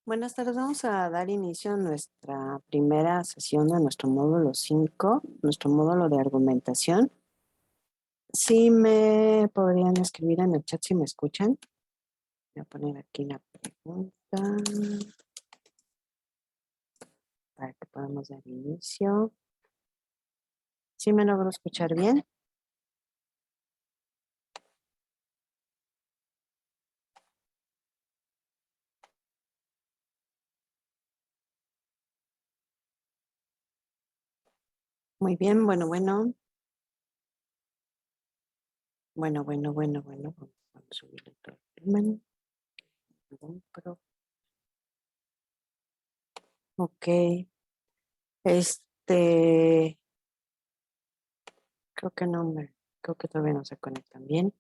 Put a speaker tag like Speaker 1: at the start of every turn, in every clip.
Speaker 1: Buenas tardes, vamos a dar inicio a nuestra primera sesión de nuestro módulo 5, nuestro módulo de argumentación. Si me podrían escribir en el chat si me escuchan. Voy a poner aquí la pregunta para que podamos dar inicio. ¿Sí me logro escuchar bien? Muy bien, bueno. Bueno. Vamos a subir el volumen. Ok. Este, creo que no me, creo que todavía no se conectan bien.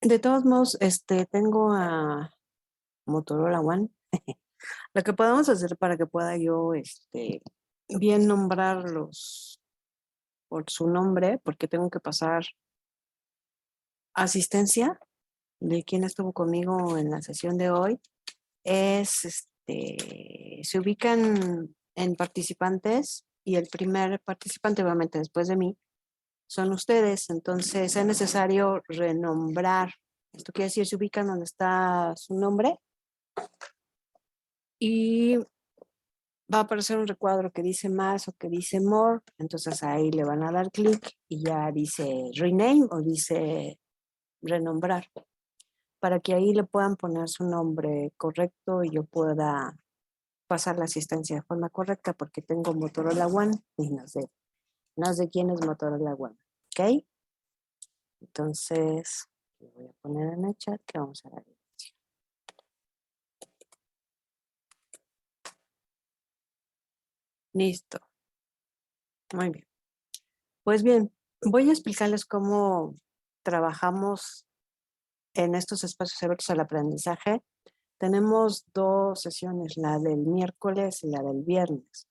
Speaker 1: De todos modos, tengo a Motorola One. Lo que podemos hacer para que pueda yo, bien nombrarlos por su nombre, porque tengo que pasar asistencia de quien estuvo conmigo en la sesión de hoy, se ubican en participantes y el primer participante, obviamente después de mí, son ustedes. Entonces es necesario renombrar. Esto quiere decir, se ubican donde está su nombre y va a aparecer un recuadro que dice más o que dice more. Entonces ahí le van a dar clic y ya dice rename o dice renombrar, para que ahí le puedan poner su nombre correcto y yo pueda pasar la asistencia de forma correcta, porque tengo Motorola One y no sé quién es Motorola One. ¿Ok? Entonces, le voy a poner en el chat que vamos a dar inicio. Listo. Muy bien. Pues bien, voy a explicarles cómo trabajamos en estos espacios abiertos al aprendizaje. Tenemos dos sesiones, la del miércoles y la del viernes.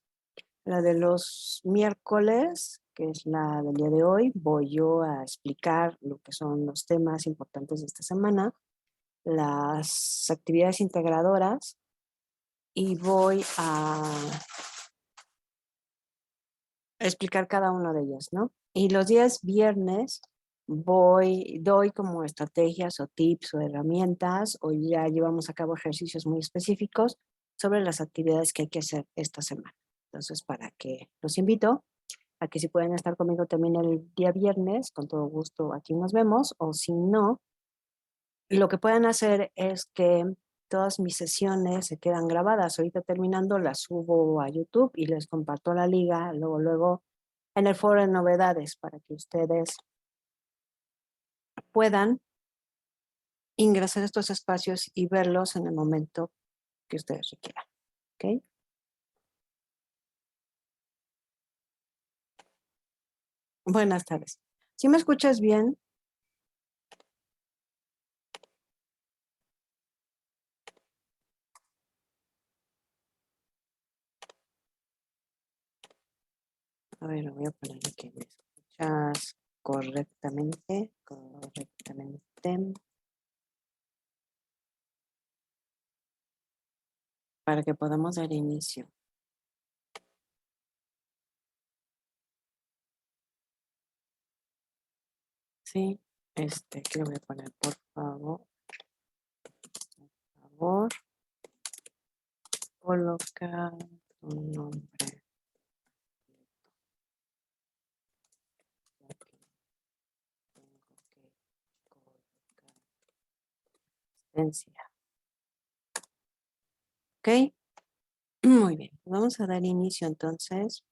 Speaker 1: La de los miércoles, que es la del día de hoy, voy yo a explicar lo que son los temas importantes de esta semana, las actividades integradoras, y voy a explicar cada uno de ellos, ¿no? Y los días viernes doy como estrategias o tips o herramientas, o ya llevamos a cabo ejercicios muy específicos sobre las actividades que hay que hacer esta semana. Entonces, para que los invito a que si pueden estar conmigo también el día viernes, con todo gusto aquí nos vemos, o si no, lo que pueden hacer es que todas mis sesiones se quedan grabadas. Ahorita terminando las subo a YouTube y les comparto la liga, luego en el foro de novedades, para que ustedes puedan ingresar a estos espacios y verlos en el momento que ustedes requieran. ¿Ok? Buenas tardes. ¿Sí me escuchas bien? A ver, lo voy a poner aquí. ¿Me escuchas correctamente? Para que podamos dar inicio. Sí, ¿qué le voy a poner? Por favor, coloca tu nombre. Aquí tengo que colocar asistencia. ¿Ok? Muy bien, vamos a dar inicio entonces.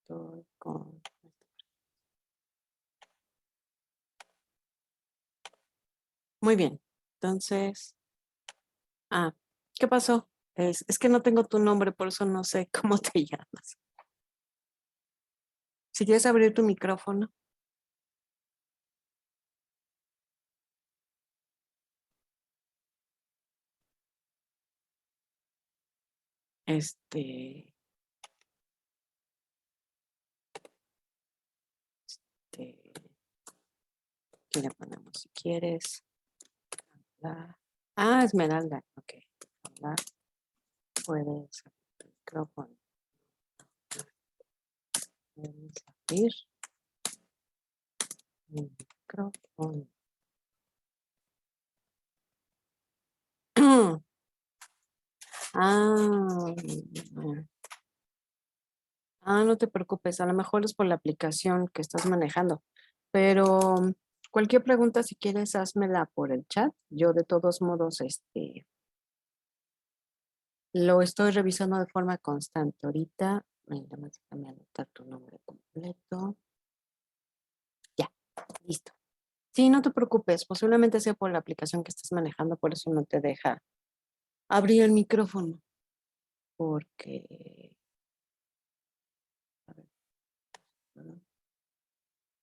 Speaker 1: Estoy con... Muy bien, entonces, ah, ¿qué pasó? Es que no tengo tu nombre, por eso no sé cómo te llamas. Si quieres abrir tu micrófono, este, este, aquí le ponemos si quieres. La Ah, Esmeralda. Ok. Hola, puedes abrir el micrófono. Puedes abrir el micrófono. Ah, no te preocupes, a lo mejor es por la aplicación que estás manejando, pero cualquier pregunta, si quieres, házmela por el chat. Yo de todos modos, lo estoy revisando de forma constante. Ahorita, venga, déjame anotar tu nombre completo. Ya, listo. Sí, no te preocupes, posiblemente sea por la aplicación que estás manejando, por eso no te deja abrir el micrófono, porque, a ver,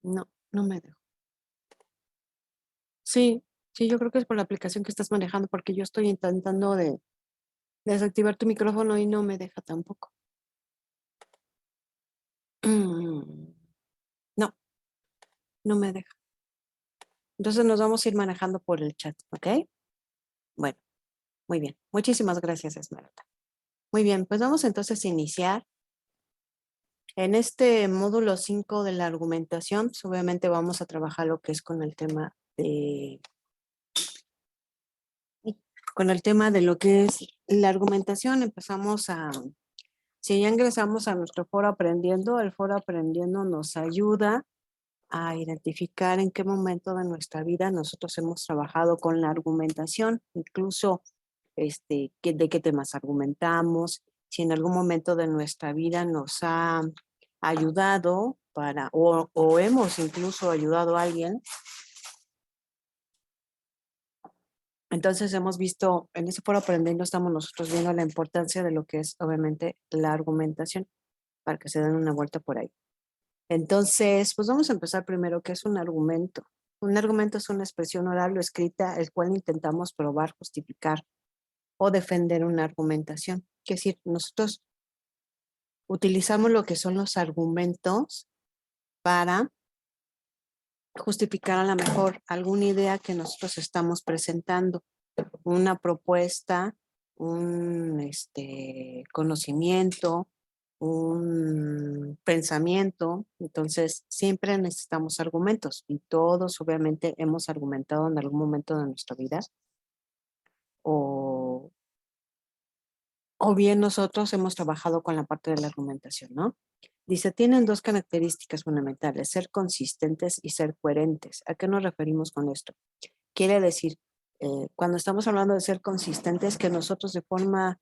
Speaker 1: no me dejo. Sí, sí, yo creo que es por la aplicación que estás manejando, porque yo estoy intentando de desactivar tu micrófono y no me deja tampoco. No, no me deja. Entonces nos vamos a ir manejando por el chat, ¿ok? Bueno, muy bien. Muchísimas gracias, Esmeralda. Muy bien, pues vamos entonces a iniciar. En este módulo 5 de la argumentación, pues, obviamente vamos a trabajar lo que es con el tema de lo que es la argumentación. Si ya ingresamos a nuestro foro aprendiendo, el foro aprendiendo nos ayuda a identificar en qué momento de nuestra vida nosotros hemos trabajado con la argumentación, incluso de qué temas argumentamos, si en algún momento de nuestra vida nos ha ayudado o hemos incluso ayudado a alguien. Entonces hemos visto, en ese foro aprendiendo estamos nosotros viendo la importancia de lo que es obviamente la argumentación, para que se den una vuelta por ahí. Entonces, pues vamos a empezar primero, ¿qué es un argumento? Un argumento es una expresión oral o escrita, el cual intentamos probar, justificar o defender una argumentación. Es decir, nosotros utilizamos lo que son los argumentos para justificar a lo mejor alguna idea que nosotros estamos presentando, una propuesta, un conocimiento, un pensamiento. Entonces, siempre necesitamos argumentos y todos obviamente hemos argumentado en algún momento de nuestra vida o, o bien nosotros hemos trabajado con la parte de la argumentación, ¿no? Dice, tienen dos características fundamentales, ser consistentes y ser coherentes. ¿A qué nos referimos con esto? Quiere decir, cuando estamos hablando de ser consistentes, que nosotros de forma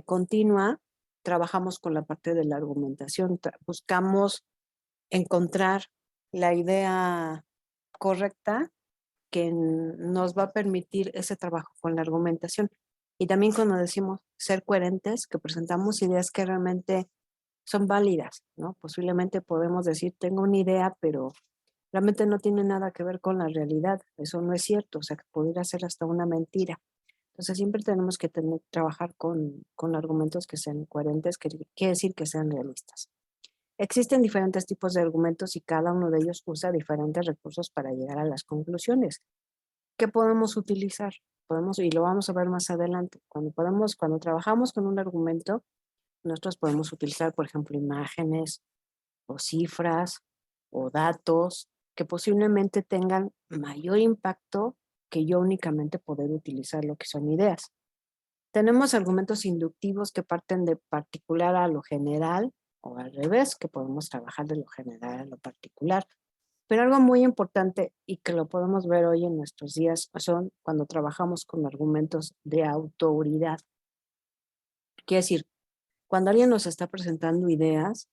Speaker 1: continua trabajamos con la parte de la argumentación, buscamos encontrar la idea correcta que nos va a permitir ese trabajo con la argumentación. Y también cuando decimos ser coherentes, que presentamos ideas que realmente son válidas, ¿no? Posiblemente podemos decir, tengo una idea, pero realmente no tiene nada que ver con la realidad. Eso no es cierto, o sea, que podría ser hasta una mentira. Entonces siempre tenemos que trabajar con argumentos que sean coherentes, que quiere decir que sean realistas. Existen diferentes tipos de argumentos y cada uno de ellos usa diferentes recursos para llegar a las conclusiones. ¿Qué podemos utilizar? Y lo vamos a ver más adelante. Cuando trabajamos con un argumento, nosotros podemos utilizar, por ejemplo, imágenes o cifras o datos que posiblemente tengan mayor impacto que yo únicamente poder utilizar lo que son ideas. Tenemos argumentos inductivos que parten de particular a lo general o al revés, que podemos trabajar de lo general a lo particular. Pero algo muy importante y que lo podemos ver hoy en nuestros días son cuando trabajamos con argumentos de autoridad. Quiere decir, cuando alguien nos está presentando ideas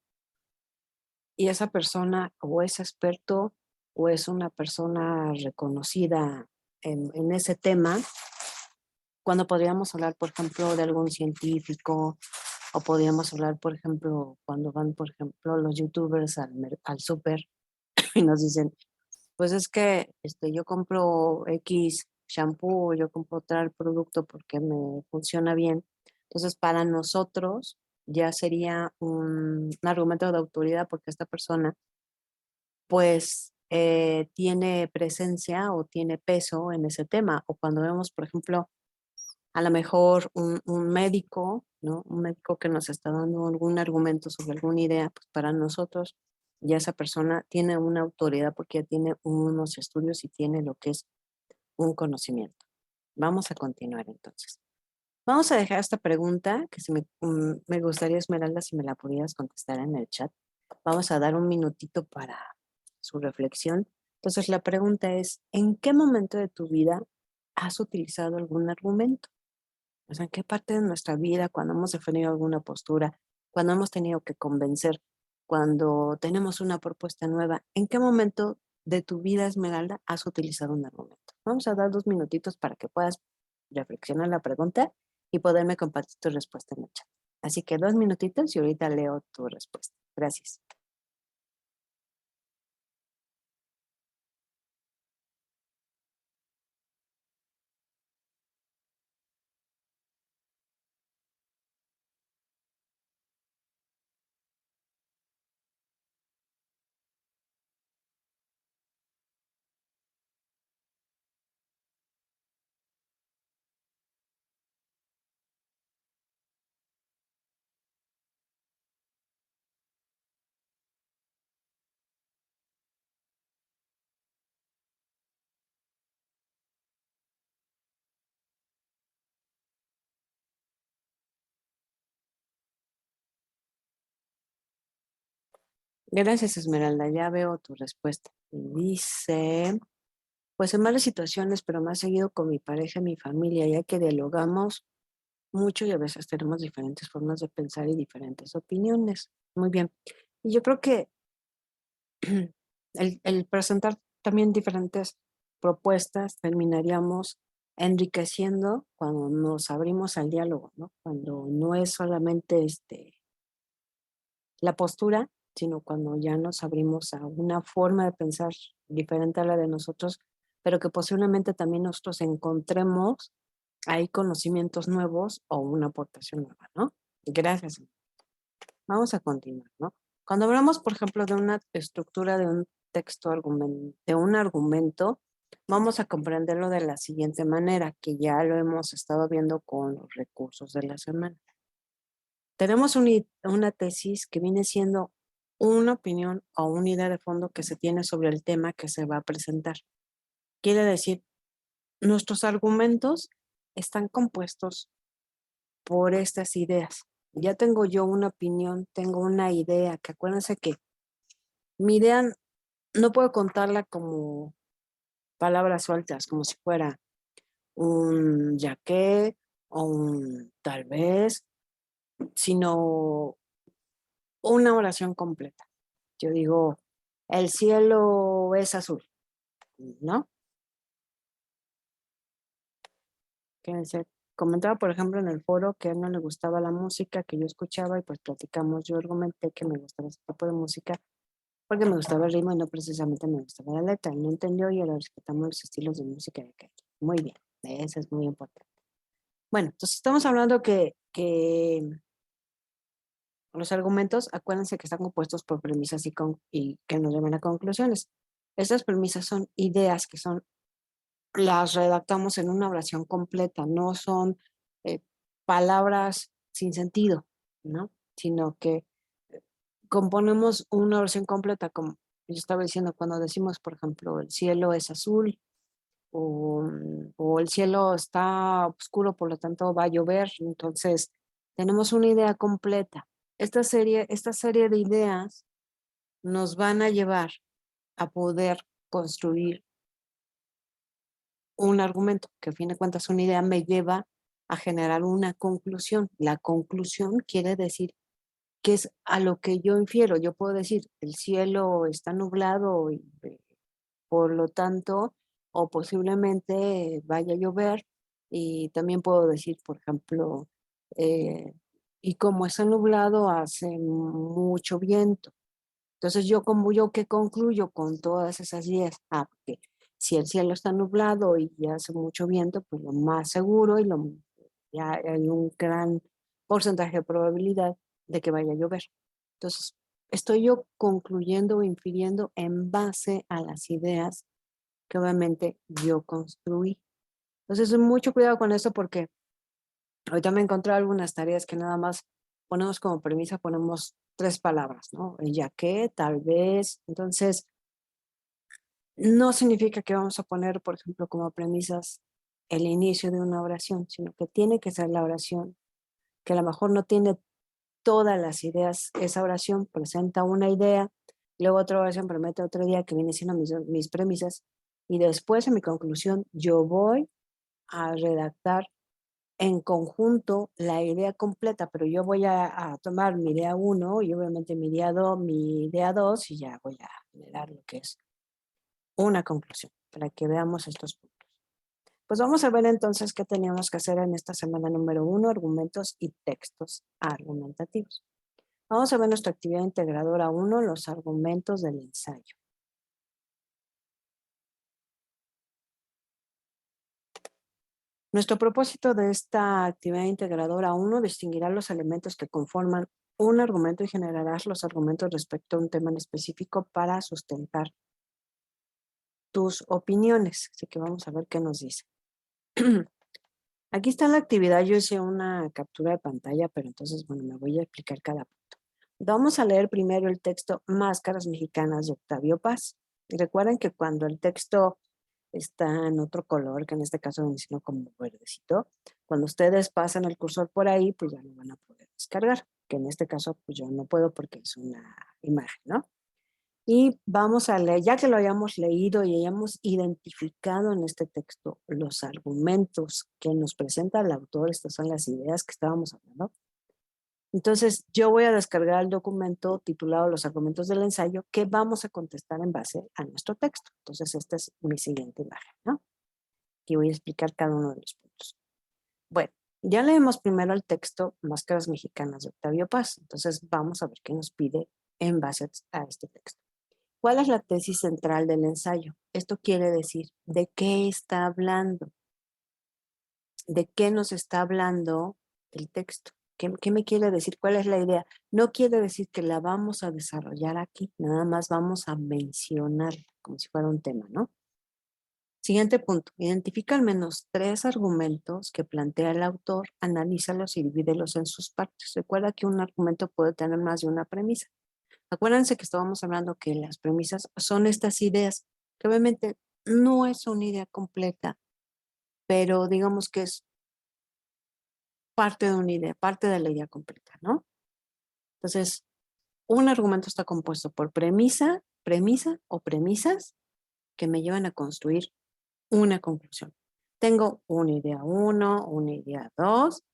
Speaker 1: y esa persona o es experto o es una persona reconocida en ese tema, cuando podríamos hablar, por ejemplo, de algún científico o podríamos hablar, por ejemplo, cuando van, por ejemplo, los youtubers al súper y nos dicen, pues es que yo compro X shampoo, yo compro tal producto porque me funciona bien. Entonces, para nosotros ya sería un argumento de autoridad porque esta persona, pues, tiene presencia o tiene peso en ese tema. O cuando vemos, por ejemplo, a lo mejor un médico, ¿no? Un médico que nos está dando algún argumento sobre alguna idea, pues para nosotros ya esa persona tiene una autoridad porque ya tiene unos estudios y tiene lo que es un conocimiento. Vamos a continuar entonces. Vamos a dejar esta pregunta que me gustaría, Esmeralda, si me la pudieras contestar en el chat. Vamos a dar un minutito para su reflexión. Entonces, la pregunta es, ¿en qué momento de tu vida has utilizado algún argumento? O sea, ¿en qué parte de nuestra vida, cuando hemos defendido alguna postura, cuando hemos tenido que convencer, cuando tenemos una propuesta nueva, ¿en qué momento de tu vida, Esmeralda, has utilizado un argumento? Vamos a dar 2 minutitos para que puedas reflexionar la pregunta y poderme compartir tu respuesta en el chat. Así que 2 minutitos y ahorita leo tu respuesta. Gracias. Gracias, Esmeralda. Ya veo tu respuesta. Y dice, pues en malas situaciones, pero más seguido con mi pareja y mi familia, ya que dialogamos mucho y a veces tenemos diferentes formas de pensar y diferentes opiniones. Muy bien. Y yo creo que el presentar también diferentes propuestas terminaríamos enriqueciendo cuando nos abrimos al diálogo, ¿no? Cuando no es solamente la postura, sino cuando ya nos abrimos a una forma de pensar diferente a la de nosotros, pero que posiblemente también nosotros encontremos ahí conocimientos nuevos o una aportación nueva, ¿no? Gracias. Vamos a continuar, ¿no? Cuando hablamos, por ejemplo, de una estructura de un texto de un argumento, vamos a comprenderlo de la siguiente manera, que ya lo hemos estado viendo con los recursos de la semana. Tenemos una tesis que viene siendo una opinión o una idea de fondo que se tiene sobre el tema que se va a presentar. Quiere decir, nuestros argumentos están compuestos por estas ideas. Ya tengo yo una opinión, tengo una idea, que acuérdense que mi idea no puedo contarla como palabras sueltas, como si fuera un ya que o un tal vez, sino una oración completa. Yo digo, el cielo es azul, ¿no? Que se comentaba, por ejemplo, en el foro que a él no le gustaba la música que yo escuchaba y pues platicamos, yo argumenté que me gustaba ese tipo de música porque me gustaba el ritmo y no precisamente me gustaba la letra. Él no entendió y ahora respetamos los estilos de música de cada quien. Muy bien, eso es muy importante. Bueno, entonces estamos hablando que los argumentos, acuérdense que están compuestos por premisas y que nos llevan a conclusiones. Estas premisas son ideas que son, las redactamos en una oración completa, no son eh, palabras sin sentido, ¿no? Sino que componemos una oración completa, como yo estaba diciendo, cuando decimos, por ejemplo, el cielo es azul o el cielo está oscuro, por lo tanto va a llover, entonces tenemos una idea completa. Esta serie de ideas nos van a llevar a poder construir un argumento, que a fin de cuentas una idea me lleva a generar una conclusión. La conclusión quiere decir que es a lo que yo infiero. Yo puedo decir, el cielo está nublado y por lo tanto, o posiblemente vaya a llover. Y también puedo decir, por ejemplo, eh, y como está nublado, hace mucho viento. Entonces, como yo qué concluyo con todas esas ideas, porque si el cielo está nublado y hace mucho viento, pues lo más seguro ya hay un gran porcentaje de probabilidad de que vaya a llover. Entonces, estoy yo concluyendo o infiriendo en base a las ideas que obviamente yo construí. Entonces, mucho cuidado con eso porque Ahorita me encontré algunas tareas que nada más ponemos como premisa, ponemos 3 palabras, ¿no? El ya que, tal vez. Entonces, no significa que vamos a poner, por ejemplo, como premisas el inicio de una oración, sino que tiene que ser la oración, que a lo mejor no tiene todas las ideas. Esa oración presenta una idea, luego otra oración promete otra idea que viene siendo mis premisas, y después en mi conclusión yo voy a redactar en conjunto la idea completa, pero yo voy a tomar mi idea uno y obviamente mi idea 2 y ya voy a generar lo que es una conclusión para que veamos estos puntos. Pues vamos a ver entonces qué teníamos que hacer en esta semana número 1, argumentos y textos argumentativos. Vamos a ver nuestra actividad integradora 1, los argumentos del ensayo. Nuestro propósito de esta actividad integradora 1 distinguirá los elementos que conforman un argumento y generarás los argumentos respecto a un tema en específico para sustentar tus opiniones. Así que vamos a ver qué nos dice. Aquí está la actividad. Yo hice una captura de pantalla, pero entonces, bueno, me voy a explicar cada punto. Vamos a leer primero el texto Máscaras Mexicanas de Octavio Paz. Y recuerden que cuando el texto está en otro color, que en este caso me enseñó como verdecito, cuando ustedes pasan el cursor por ahí, pues ya lo van a poder descargar, que en este caso pues yo no puedo porque es una imagen, ¿no? Y vamos a leer, ya que lo hayamos leído y hayamos identificado en este texto los argumentos que nos presenta el autor, estas son las ideas que estábamos hablando. Entonces, yo voy a descargar el documento titulado Los argumentos del ensayo que vamos a contestar en base a nuestro texto. Entonces, esta es mi siguiente imagen, ¿no? Y voy a explicar cada uno de los puntos. Bueno, ya leemos primero el texto Máscaras Mexicanas de Octavio Paz. Entonces, vamos a ver qué nos pide en base a este texto. ¿Cuál es la tesis central del ensayo? Esto quiere decir, ¿de qué está hablando? ¿De qué nos está hablando el texto? ¿Qué me quiere decir? ¿Cuál es la idea? No quiere decir que la vamos a desarrollar aquí, nada más vamos a mencionar como si fuera un tema, ¿no? Siguiente punto. Identifica al menos 3 argumentos que plantea el autor, analízalos y divídelos en sus partes. Recuerda que un argumento puede tener más de una premisa. Acuérdense que estábamos hablando que las premisas son estas ideas, que obviamente no es una idea completa, pero digamos que es parte de una idea, parte de la idea completa, ¿no? Entonces, un argumento está compuesto por premisa o premisas que me llevan a construir una conclusión. Tengo una idea 1, una idea 2,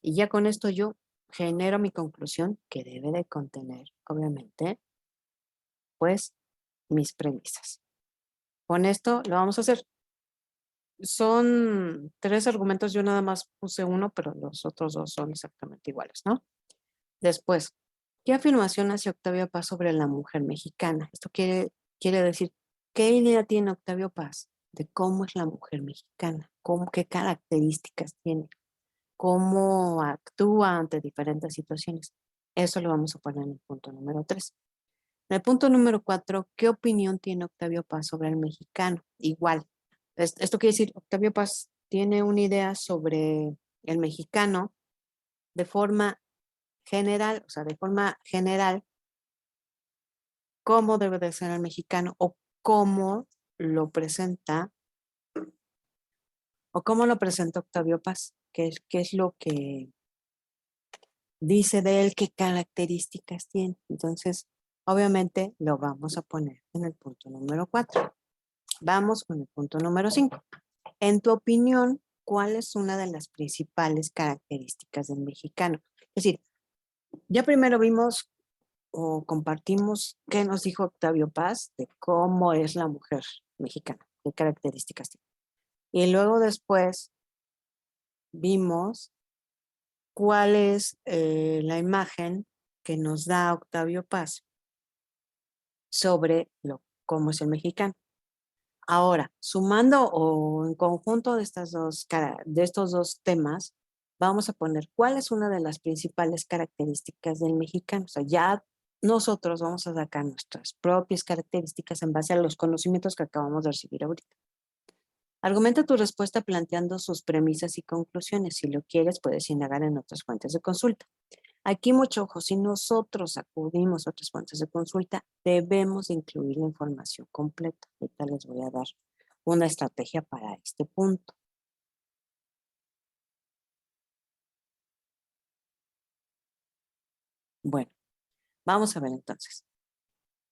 Speaker 1: y ya con esto yo genero mi conclusión que debe de contener, obviamente, pues mis premisas. Con esto lo vamos a hacer. Son 3 argumentos, yo nada más puse uno, pero los otros 2 son exactamente iguales, ¿no? Después, ¿qué afirmación hace Octavio Paz sobre la mujer mexicana? Esto quiere decir, ¿qué idea tiene Octavio Paz de cómo es la mujer mexicana? ¿Qué características tiene? ¿Cómo actúa ante diferentes situaciones? Eso lo vamos a poner en el punto número 3. En el punto número 4, ¿qué opinión tiene Octavio Paz sobre el mexicano? Igual. Esto quiere decir, Octavio Paz tiene una idea sobre el mexicano de forma general, o sea, de forma general, cómo debe de ser el mexicano o cómo lo presenta, o cómo lo presenta Octavio Paz, qué es lo que dice de él, qué características tiene. Entonces, obviamente lo vamos a poner en el punto número 4. Vamos con el punto número 5. En tu opinión, ¿cuál es una de las principales características del mexicano? Es decir, ya primero vimos o compartimos qué nos dijo Octavio Paz de cómo es la mujer mexicana, qué características tiene. Y luego después vimos cuál es la imagen que nos da Octavio Paz sobre cómo es el mexicano. Ahora, sumando o en conjunto de estos dos temas, vamos a poner cuál es una de las principales características del mexicano. O sea, ya nosotros vamos a sacar nuestras propias características en base a los conocimientos que acabamos de recibir ahorita. Argumenta tu respuesta planteando sus premisas y conclusiones. Si lo quieres, puedes indagar en otras fuentes de consulta. Aquí mucho ojo, si nosotros acudimos a otras fuentes de consulta, debemos incluir la información completa. Ahorita les voy a dar una estrategia para este punto. Bueno, vamos a ver entonces.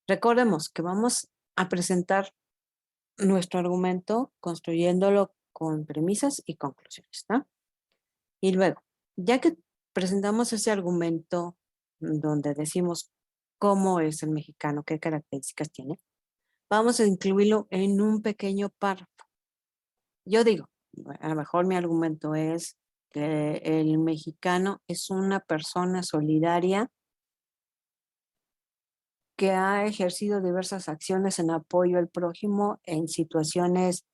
Speaker 1: Recordemos que vamos a presentar nuestro argumento construyéndolo con premisas y conclusiones, ¿no? Y luego, ya que presentamos ese argumento donde decimos cómo es el mexicano, qué características tiene, vamos a incluirlo en un pequeño párrafo. Yo digo, a lo mejor mi argumento es que el mexicano es una persona solidaria que ha ejercido diversas acciones en apoyo al prójimo en situaciones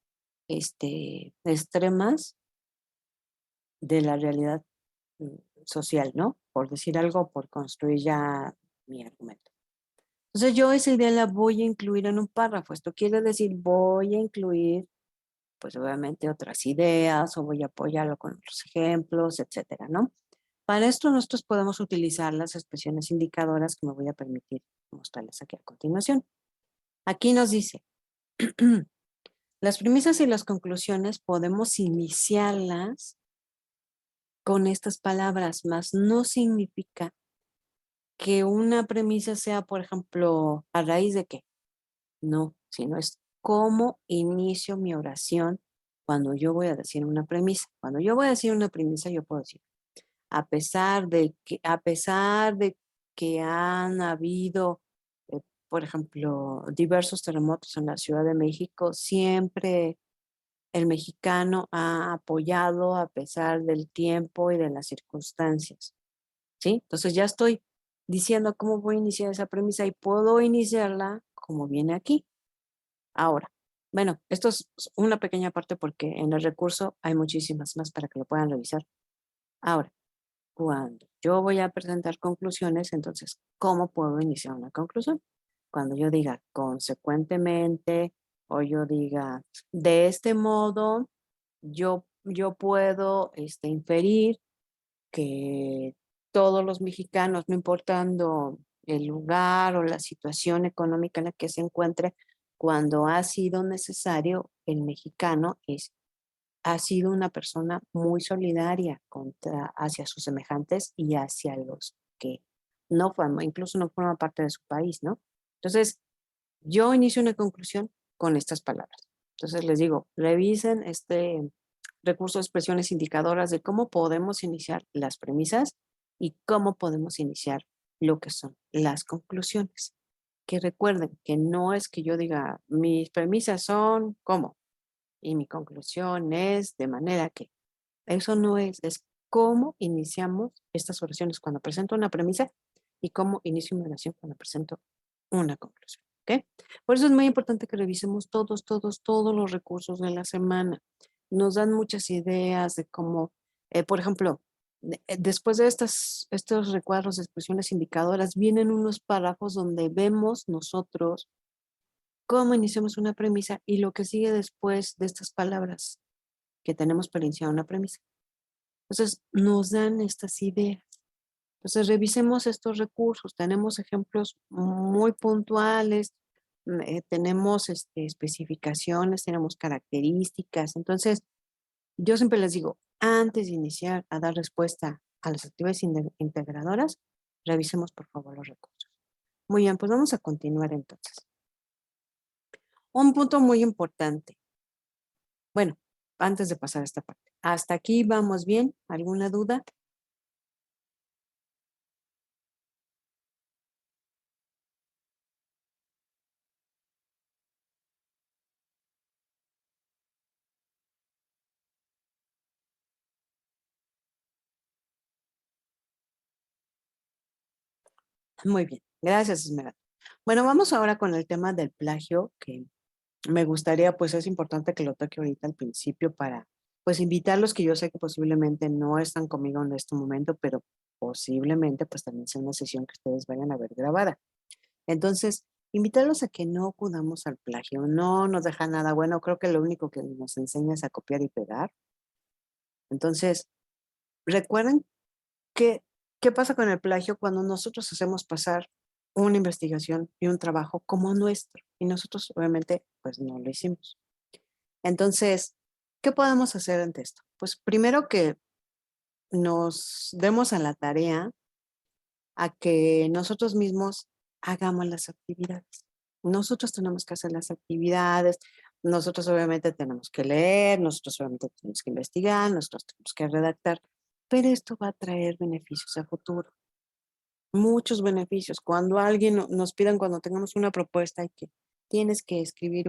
Speaker 1: extremas de la realidad mm, social, ¿no? Por decir algo, por construir ya mi argumento. Entonces yo esa idea la voy a incluir en un párrafo. Esto quiere decir, voy a incluir, pues obviamente otras ideas o voy a apoyarlo con otros ejemplos, etcétera, ¿no? Para esto nosotros podemos utilizar las expresiones indicadoras que me voy a permitir mostrarles aquí a continuación. Aquí nos dice, las premisas y las conclusiones podemos iniciarlas con estas palabras, más no significa que una premisa sea, por ejemplo, a raíz de qué. No, sino es cómo inicio mi oración cuando yo voy a decir una premisa. Cuando yo voy a decir una premisa, yo puedo decir, a pesar de que han habido, por ejemplo, diversos terremotos en la Ciudad de México, siempre el mexicano ha apoyado a pesar del tiempo y de las circunstancias, ¿sí? Entonces ya estoy diciendo cómo voy a iniciar esa premisa y puedo iniciarla como viene aquí. Ahora, bueno, esto es una pequeña parte porque en el recurso hay muchísimas más para que lo puedan revisar. Ahora, cuando yo voy a presentar conclusiones, entonces, ¿cómo puedo iniciar una conclusión? Cuando yo diga consecuentemente o yo diga de este modo, yo puedo inferir que todos los mexicanos, no importando el lugar o la situación económica en la que se encuentre, cuando ha sido necesario, el mexicano ha sido una persona muy solidaria hacia sus semejantes y hacia los que incluso no forman parte de su país, ¿no? Entonces, yo inicio una conclusión con estas palabras. Entonces les digo, revisen este recurso de expresiones indicadoras de cómo podemos iniciar las premisas y cómo podemos iniciar lo que son las conclusiones. Que recuerden que no es que yo diga, mis premisas son cómo y mi conclusión es de manera que. Eso no es cómo iniciamos estas oraciones cuando presento una premisa y cómo inicio una oración cuando presento una conclusión. ¿Ok? Por eso es muy importante que revisemos todos los recursos de la semana. Nos dan muchas ideas de cómo, por ejemplo, después de estos recuadros de expresiones indicadoras, vienen unos párrafos donde vemos nosotros cómo iniciamos una premisa y lo que sigue después de estas palabras que tenemos para iniciar una premisa. Entonces, nos dan estas ideas. Entonces, revisemos estos recursos. Tenemos ejemplos muy puntuales, tenemos especificaciones, tenemos características. Entonces, yo siempre les digo, antes de iniciar a dar respuesta a las actividades integradoras, revisemos por favor los recursos. Muy bien, pues vamos a continuar entonces. Un punto muy importante. Bueno, antes de pasar a esta parte. ¿Hasta aquí vamos bien? ¿Alguna duda? Muy bien, gracias, Esmeralda. Bueno, vamos ahora con el tema del plagio, que me gustaría, pues es importante que lo toque ahorita al principio para, pues invitarlos que yo sé que posiblemente no están conmigo en este momento, pero posiblemente pues también sea una sesión que ustedes vayan a ver grabada. Entonces, Invitarlos a que no acudamos al plagio, no nos deja nada bueno, creo que lo único que nos enseña es a copiar y pegar. Entonces, recuerden que, ¿qué pasa con el plagio cuando nosotros hacemos pasar una investigación y un trabajo como nuestro? Y nosotros obviamente pues no lo hicimos. Entonces, ¿qué podemos hacer ante esto? Pues primero que nos demos a la tarea a que nosotros mismos hagamos las actividades. Nosotros tenemos que hacer las actividades, nosotros obviamente tenemos que leer, nosotros obviamente tenemos que investigar, nosotros tenemos que redactar, pero esto va a traer beneficios a futuro, muchos beneficios. Cuando alguien nos pidan, cuando tengamos una propuesta y que tienes que escribir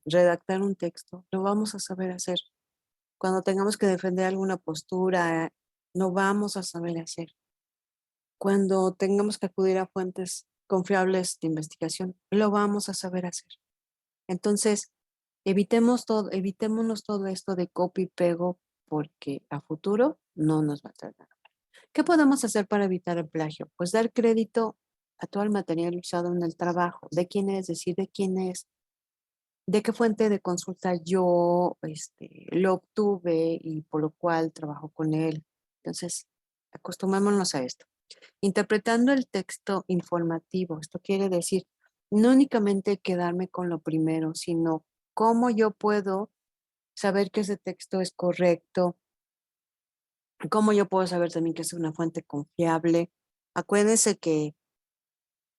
Speaker 1: redactar un texto, lo vamos a saber hacer. Cuando tengamos que defender alguna postura, lo vamos a saber hacer. Cuando tengamos que acudir a fuentes confiables de investigación, lo vamos a saber hacer. Entonces, evitémonos todo esto de copy y pego porque a futuro no nos va a traer nada. ¿Qué podemos hacer para evitar el plagio? Pues dar crédito a todo el material usado en el trabajo, de quién es, decir de quién es, de qué fuente de consulta yo lo obtuve y por lo cual trabajo con él. Entonces, acostumbrémonos a esto. Interpretando el texto informativo, esto quiere decir no únicamente quedarme con lo primero, sino cómo yo puedo saber que ese texto es correcto, cómo yo puedo saber también que es una fuente confiable. Acuérdense que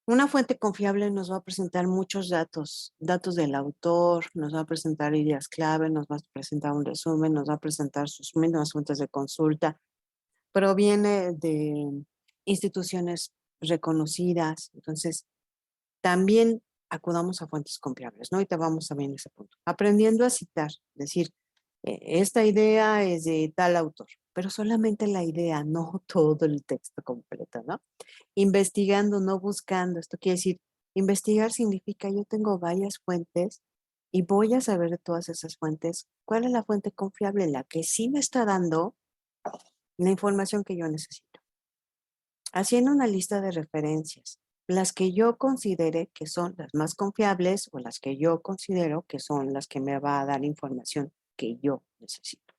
Speaker 1: una fuente confiable nos va a presentar muchos datos, datos del autor, nos va a presentar ideas clave, nos va a presentar un resumen, nos va a presentar sus mismas fuentes de consulta, proviene de instituciones reconocidas. Entonces, también acudamos a fuentes confiables, ¿no? Y te vamos a ver en ese punto. Aprendiendo a citar, decir, esta idea es de tal autor, pero solamente la idea, no todo el texto completo, ¿no? Investigando, no buscando. Esto quiere decir, investigar significa yo tengo varias fuentes y voy a saber de todas esas fuentes cuál es la fuente confiable, la que sí me está dando la información que yo necesito. Haciendo una lista de referencias, las que yo considere que son las más confiables o las que yo considero que son las que me va a dar información que yo necesito,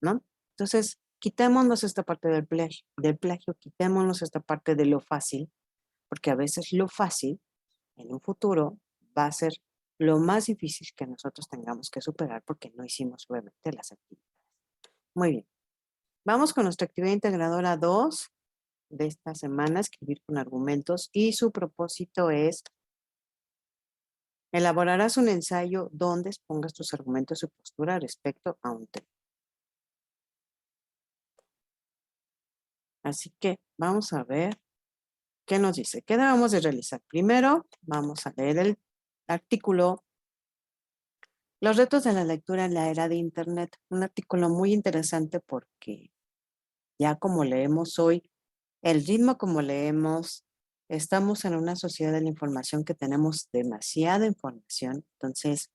Speaker 1: ¿no? Entonces, quitémonos esta parte del plagio, quitémonos esta parte de lo fácil, porque a veces lo fácil en un futuro va a ser lo más difícil que nosotros tengamos que superar porque no hicimos obviamente las actividades. Muy bien. Vamos con nuestra actividad integradora 2 de esta semana, escribir con argumentos, y su propósito es elaborarás un ensayo donde expongas tus argumentos y postura respecto a un tema. Así que vamos a ver qué nos dice. ¿Qué debemos de realizar? Primero, vamos a leer el artículo Los retos de la lectura en la era de Internet. Un artículo muy interesante porque ya como leemos hoy, el ritmo como leemos, estamos en una sociedad de la información que tenemos demasiada información. Entonces,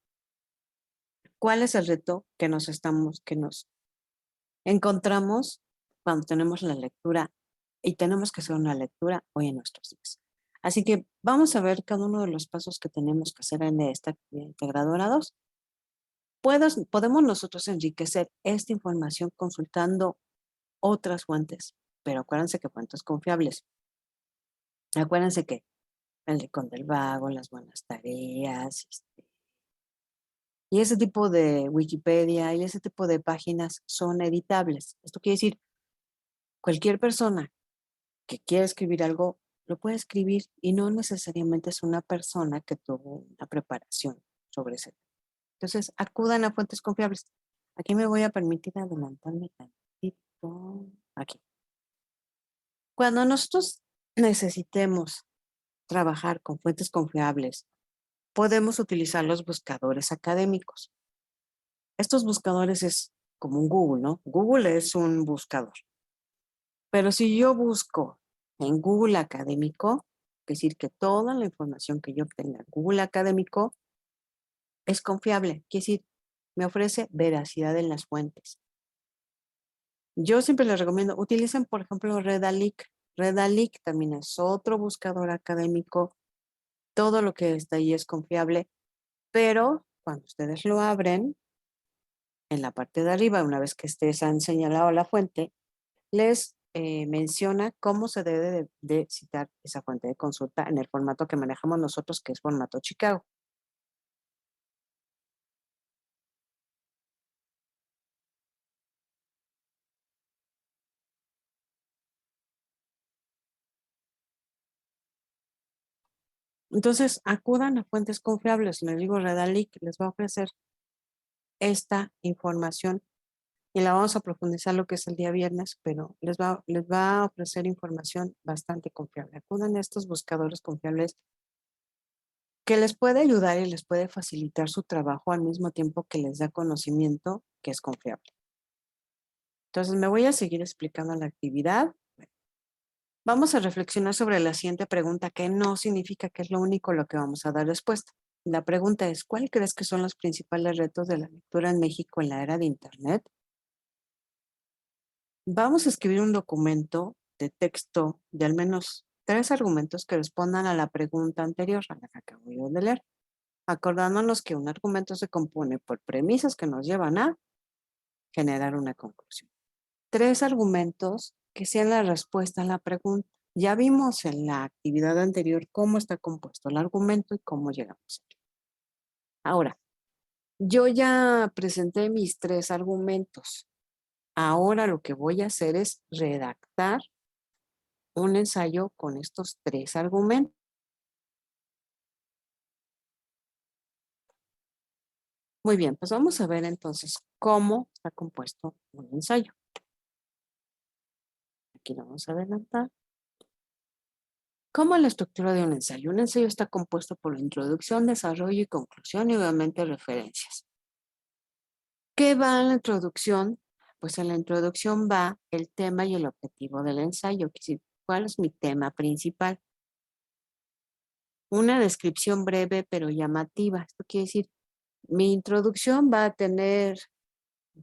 Speaker 1: ¿cuál es el reto que nos encontramos cuando tenemos la lectura y tenemos que hacer una lectura hoy en nuestros días? Así que vamos a ver cada uno de los pasos que tenemos que hacer en esta actividad integradora 2. Podemos nosotros enriquecer esta información consultando otras fuentes, pero acuérdense que fuentes confiables. Acuérdense que el Rincón del Vago, las buenas tareas, y ese tipo de Wikipedia y ese tipo de páginas son editables. Esto quiere decir, cualquier persona que quiera escribir algo, lo puede escribir y no necesariamente es una persona que tuvo una preparación sobre ese tema. Entonces, acudan a fuentes confiables. Aquí me voy a permitir adelantarme tantito. Aquí. Cuando nosotros necesitemos trabajar con fuentes confiables, podemos utilizar los buscadores académicos. Estos buscadores es como un Google, ¿no? Google es un buscador. Pero si yo busco en Google Académico, es decir, que toda la información que yo obtenga en Google Académico es confiable, quiere decir, me ofrece veracidad en las fuentes. Yo siempre les recomiendo, utilicen, por ejemplo, Redalyc. Redalyc también es otro buscador académico todo lo que está ahí es confiable, pero cuando ustedes lo abren, en la parte de arriba, una vez que ustedes han señalado la fuente, les menciona cómo se debe de citar esa fuente de consulta en el formato que manejamos nosotros, que es formato Chicago. Entonces, acudan a fuentes confiables. Les digo, Redalic les va a ofrecer esta información y la vamos a profundizar lo que es el día viernes, pero les va a ofrecer información bastante confiable. Acudan a estos buscadores confiables que les puede ayudar y les puede facilitar su trabajo al mismo tiempo que les da conocimiento que es confiable. Entonces, me voy a seguir explicando la actividad. Vamos a reflexionar sobre la siguiente pregunta, que no significa que es lo único lo que vamos a dar respuesta. La pregunta es, ¿cuál crees que son los principales retos de la lectura en México en la era de Internet? Vamos a escribir un documento de texto de al menos 3 argumentos que respondan a la pregunta anterior, a la que acabo yo de leer, acordándonos que un argumento se compone por premisas que nos llevan a generar una conclusión. 3 argumentos que sean la respuesta a la pregunta. Ya vimos en la actividad anterior cómo está compuesto el argumento y cómo llegamos a él. Ahora, yo ya presenté mis 3 argumentos. Ahora lo que voy a hacer es redactar un ensayo con estos 3 argumentos. Muy bien, pues vamos a ver entonces cómo está compuesto un ensayo. Aquí lo vamos a adelantar. ¿Cómo es la estructura de un ensayo? Un ensayo está compuesto por la introducción, desarrollo y conclusión y obviamente referencias. ¿Qué va en la introducción? Pues en la introducción va el tema y el objetivo del ensayo. ¿Cuál es mi tema principal? Una descripción breve pero llamativa. Esto quiere decir, mi introducción va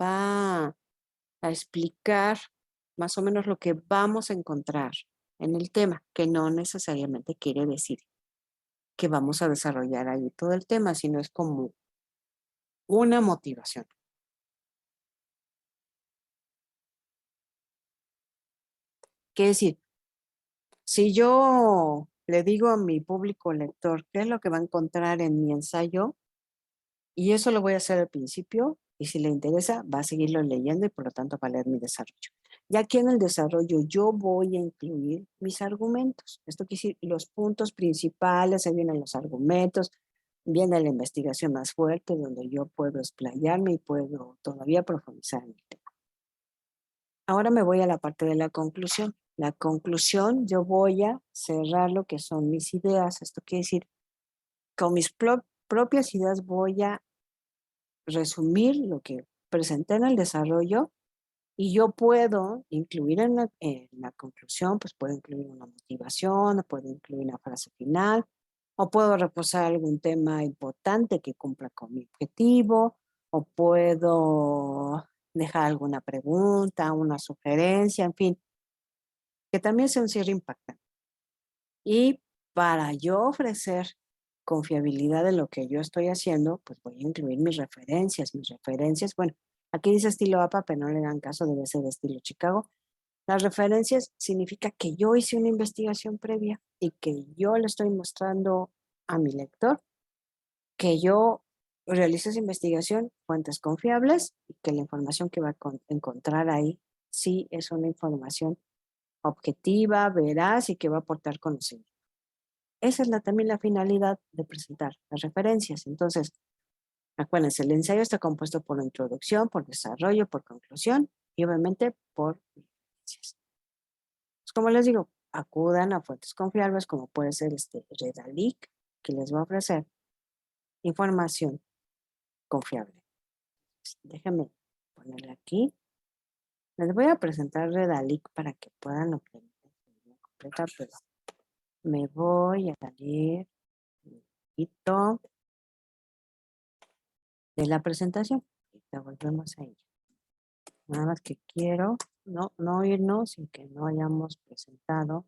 Speaker 1: a explicar más o menos lo que vamos a encontrar en el tema, que no necesariamente quiere decir que vamos a desarrollar ahí todo el tema, sino es como una motivación. Quiere decir, si yo le digo a mi público lector qué es lo que va a encontrar en mi ensayo, y eso lo voy a hacer al principio, y si le interesa, va a seguirlo leyendo y por lo tanto va a leer mi desarrollo. Ya aquí en el desarrollo yo voy a incluir mis argumentos. Esto quiere decir los puntos principales, ahí vienen los argumentos, viene la investigación más fuerte donde yo puedo explayarme y puedo todavía profundizar en el tema. Ahora me voy a la parte de la conclusión. La conclusión, yo voy a cerrar lo que son mis ideas. Esto quiere decir, con mis propias ideas voy a resumir lo que presenté en el desarrollo y yo puedo incluir en la conclusión, pues puedo incluir una motivación, o puedo incluir una frase final, o puedo reposar algún tema importante que cumpla con mi objetivo, o puedo dejar alguna pregunta, una sugerencia, en fin, que también sea un cierre impactante. Y para yo ofrecer confiabilidad de lo que yo estoy haciendo, pues voy a incluir mis referencias. Mis referencias, bueno, aquí dice estilo APA, pero no le dan caso, debe ser de estilo Chicago. Las referencias significa que yo hice una investigación previa y que yo le estoy mostrando a mi lector que yo realicé esa investigación, fuentes confiables y que la información que va a encontrar ahí sí es una información objetiva, veraz y que va a aportar conocimiento. Esa es también la finalidad de presentar las referencias. Entonces, acuérdense, el ensayo está compuesto por introducción, por desarrollo, por conclusión y obviamente por referencias. Pues, como les digo, acudan a fuentes confiables como puede ser Redalic, que les va a ofrecer información confiable. Déjenme ponerle aquí. Les voy a presentar Redalic para que puedan obtener la completa, pero me voy a salir un poquito de la presentación. Ahorita volvemos a ella. Nada más que quiero no irnos sin que no hayamos presentado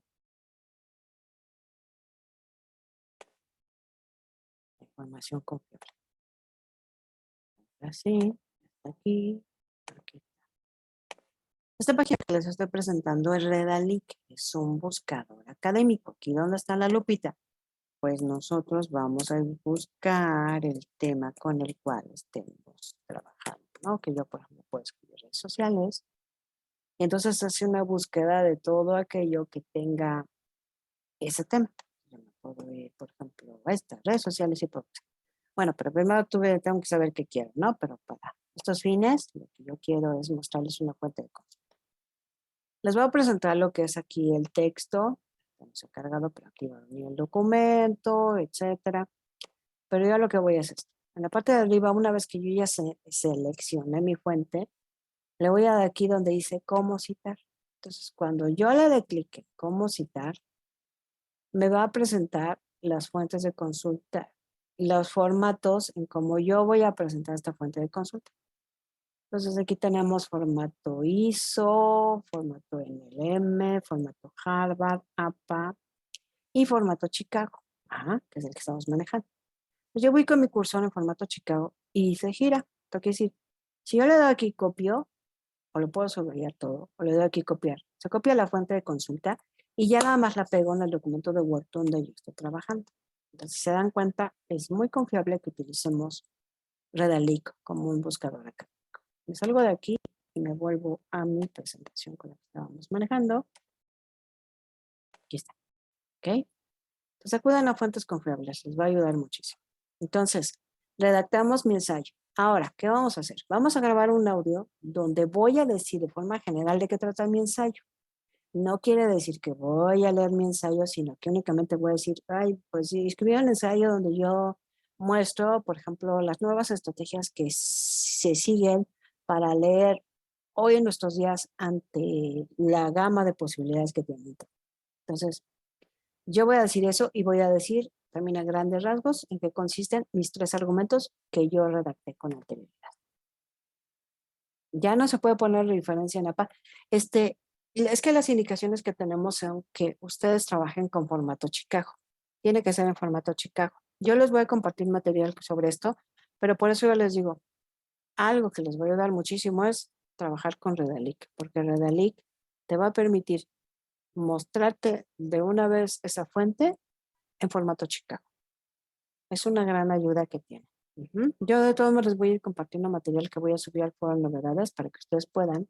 Speaker 1: información confiable. Así, hasta aquí, aquí. Esta página que les estoy presentando es Redalyc, es un buscador académico. Aquí donde está la lupita, pues nosotros vamos a buscar el tema con el cual estemos trabajando, ¿no? Que yo, por ejemplo, puedo escribir redes sociales. Y entonces hace una búsqueda de todo aquello que tenga ese tema. Yo me puedo ir, por ejemplo, a estas redes sociales y todo. Bueno, pero primero tengo que saber qué quiero, ¿no? Pero para estos fines, lo que yo quiero es mostrarles una fuente de consulta. Les voy a presentar lo que es aquí el texto. Estamos encargado, pero aquí va a venir el documento, etcétera. Pero yo lo que voy a hacer es esto. En la parte de arriba, una vez que yo ya seleccioné mi fuente, le voy a dar aquí donde dice cómo citar. Entonces, cuando yo le dé clic en cómo citar, me va a presentar las fuentes de consulta, los formatos en cómo yo voy a presentar esta fuente de consulta. Entonces aquí tenemos formato ISO, formato NLM, formato Harvard, APA y formato Chicago, que es el que estamos manejando. Pues yo voy con mi cursor en formato Chicago y se gira. Esto quiere decir, si yo le doy aquí copio, o lo puedo subrayar todo, o le doy aquí copiar, se copia la fuente de consulta y ya nada más la pego en el documento de Word donde yo estoy trabajando. Entonces, si se dan cuenta, es muy confiable que utilicemos Redalyc como un buscador acá. Me salgo de aquí y me vuelvo a mi presentación con la que estábamos manejando. Aquí está. ¿Ok? Entonces acudan a fuentes confiables, les va a ayudar muchísimo. Entonces, redactamos mi ensayo. Ahora, ¿qué vamos a hacer? Vamos a grabar un audio donde voy a decir de forma general de qué trata mi ensayo. No quiere decir que voy a leer mi ensayo, sino que únicamente voy a decir, ay, pues sí, escribí un ensayo donde yo muestro, por ejemplo, las nuevas estrategias que se siguen para leer hoy en nuestros días ante la gama de posibilidades que tienen. Entonces, yo voy a decir eso y voy a decir también a grandes rasgos en qué consisten mis 3 argumentos que yo redacté con anterioridad. Ya no se puede poner diferencia en APA. Es que las indicaciones que tenemos son que ustedes trabajen con formato Chicago. Tiene que ser en formato Chicago. Yo les voy a compartir material sobre esto, pero por eso yo les digo, algo que les va a ayudar muchísimo es trabajar con Redalyc, porque Redalyc te va a permitir mostrarte de una vez esa fuente en formato Chicago. Es una gran ayuda que tiene. Yo de todos modos les voy a ir compartiendo material que voy a subir al foro de novedades para que ustedes puedan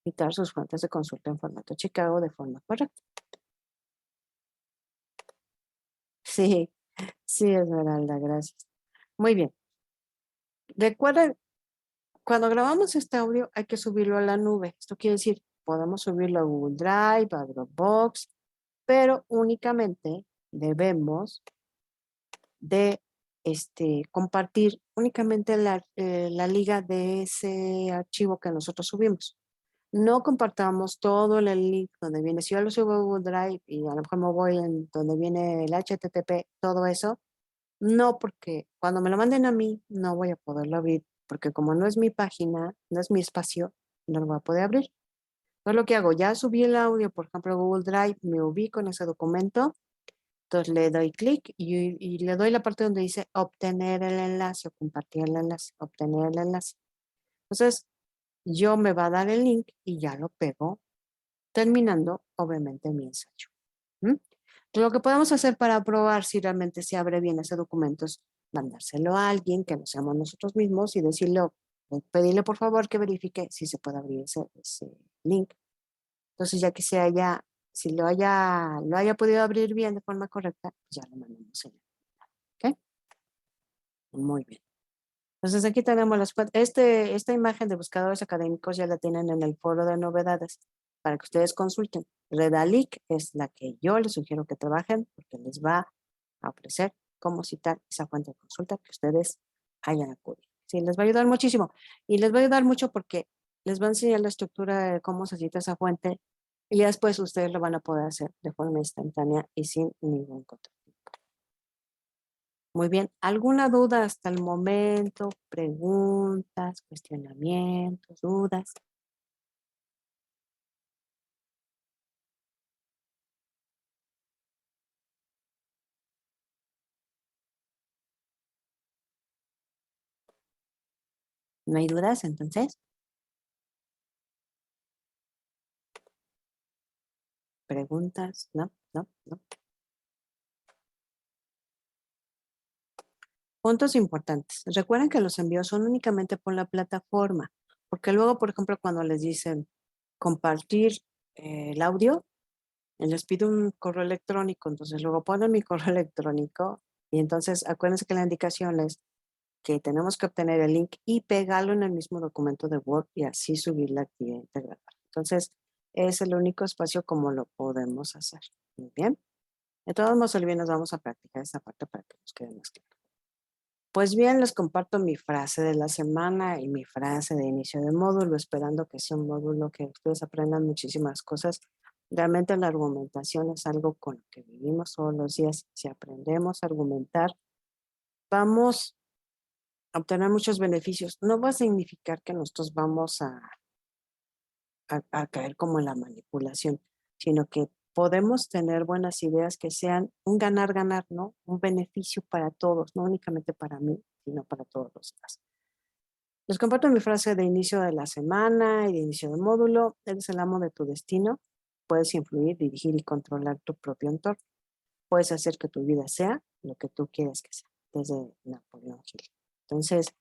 Speaker 1: citar sus fuentes de consulta en formato Chicago de forma correcta. Sí, sí, Esmeralda, gracias. Muy bien. Recuerden, cuando grabamos este audio hay que subirlo a la nube. Esto quiere decir, podemos subirlo a Google Drive, a Dropbox, pero únicamente debemos de compartir únicamente la liga de ese archivo que nosotros subimos. No compartamos todo el link donde viene. Si yo lo subo a Google Drive y a lo mejor me voy en donde viene el HTTP, todo eso, no, porque cuando me lo manden a mí, no voy a poderlo abrir, porque como no es mi página, no es mi espacio, no lo voy a poder abrir. Entonces lo que hago, ya subí el audio, por ejemplo, a Google Drive, me ubico en ese documento, entonces le doy clic y le doy la parte donde dice obtener el enlace o compartir el enlace, obtener el enlace. Entonces, yo me va a dar el link y ya lo pego, terminando, obviamente, mi ensayo. ¿Mm? Lo que podemos hacer para probar si realmente se abre bien ese documento es mandárselo a alguien que no seamos nosotros mismos y decirle, pedirle por favor que verifique si se puede abrir ese link. Entonces, ya que si lo haya podido abrir bien de forma correcta, ya lo mandamos allá. ¿Ok? Muy bien. Entonces aquí tenemos esta imagen de buscadores académicos ya la tienen en el foro de novedades para que ustedes consulten. Redalyc es la que yo les sugiero que trabajen porque les va a ofrecer cómo citar esa fuente de consulta que ustedes hayan acudido. Sí, les va a ayudar muchísimo y les va a ayudar mucho porque les va a enseñar la estructura de cómo se cita esa fuente y ya después ustedes lo van a poder hacer de forma instantánea y sin ningún control. Muy bien, ¿alguna duda hasta el momento? ¿Preguntas, cuestionamientos, dudas? ¿No hay dudas entonces? ¿Preguntas? No, no, no. Puntos importantes. Recuerden que los envíos son únicamente por la plataforma, porque luego, por ejemplo, cuando les dicen compartir el audio, les pido un correo electrónico, entonces luego ponen mi correo electrónico y entonces acuérdense que la indicación es que tenemos que obtener el link y pegarlo en el mismo documento de Word y así subir la actividad integrada. Entonces, es el único espacio como lo podemos hacer. Muy bien. De todos modos, el bien nos vamos a practicar esta parte para que nos quede más claro. Pues bien, les comparto mi frase de la semana y mi frase de inicio de módulo, esperando que sea un módulo que ustedes aprendan muchísimas cosas. Realmente la argumentación es algo con lo que vivimos todos los días. Si aprendemos a argumentar, vamos a obtener muchos beneficios. No va a significar que nosotros vamos a caer como en la manipulación, sino que podemos tener buenas ideas que sean un ganar-ganar, ¿no? Un beneficio para todos, no únicamente para mí, sino para todos los demás. Les comparto mi frase de inicio de la semana y de inicio del módulo. Eres el amo de tu destino. Puedes influir, dirigir y controlar tu propio entorno. Puedes hacer que tu vida sea lo que tú quieres que sea, desde Napoleón Hill. Entonces,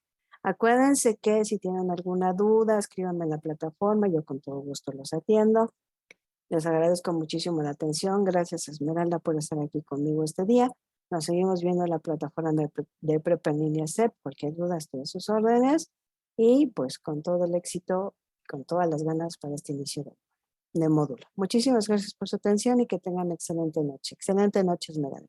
Speaker 1: acuérdense que si tienen alguna duda, escríbanme en la plataforma, yo con todo gusto los atiendo. Les agradezco muchísimo la atención. Gracias, Esmeralda, por estar aquí conmigo este día. Nos seguimos viendo en la plataforma de Prep en línea CEP. Cualquier duda, estoy a sus órdenes. Y pues con todo el éxito, con todas las ganas para este inicio de módulo. Muchísimas gracias por su atención y que tengan excelente noche. Excelente noche, Esmeralda.